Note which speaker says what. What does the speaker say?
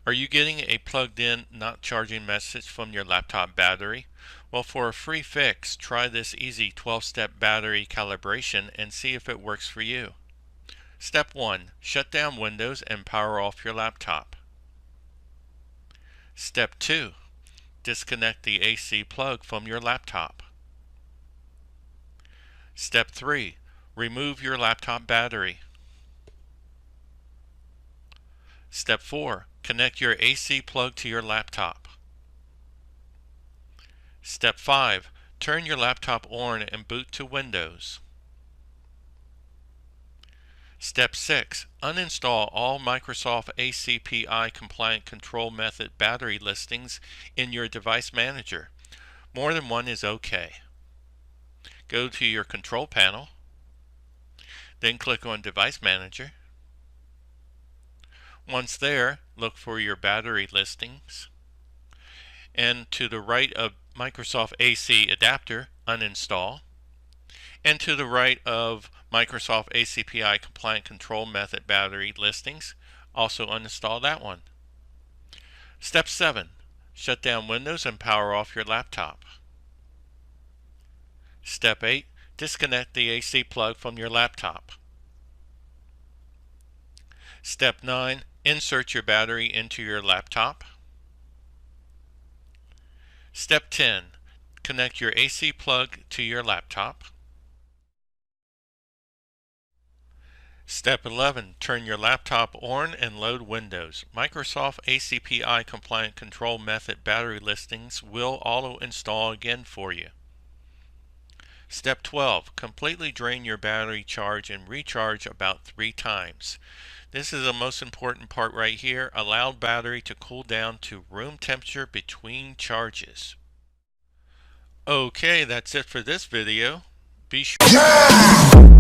Speaker 1: Are you getting a plugged in, not charging message from your laptop battery? Well, for a free fix, try this easy 12-step battery calibration and see if it works for you. Step 1. Shut down Windows and power off your laptop. Step 2. Disconnect the AC plug from your laptop. Step 3. Remove your laptop battery. Step 4. Connect your AC plug to your laptop. Step 5. Turn your laptop on and boot to Windows. Step 6. Uninstall all Microsoft ACPI compliant control method battery listings in your device manager. More than one is okay. Go to your control panel, then click on Device Manager. Once there, look for your battery listings, and to the right of Microsoft AC Adapter, uninstall, and to the right of Microsoft ACPI compliant control method battery listings, also uninstall that one. Step 7. Shut down Windows and power off your laptop. Step 8. Disconnect the AC plug from your laptop. Step 9. Insert your battery into your laptop. Step 10. Connect your AC plug to your laptop. Step 11. Turn your laptop on and load Windows. Microsoft ACPI compliant control method battery listings will auto install again for you. Step 12. Completely drain your battery charge and recharge about 3 times. This is the most important part right here. Allow battery to cool down to room temperature between charges. Okay, that's it for this video. Be sure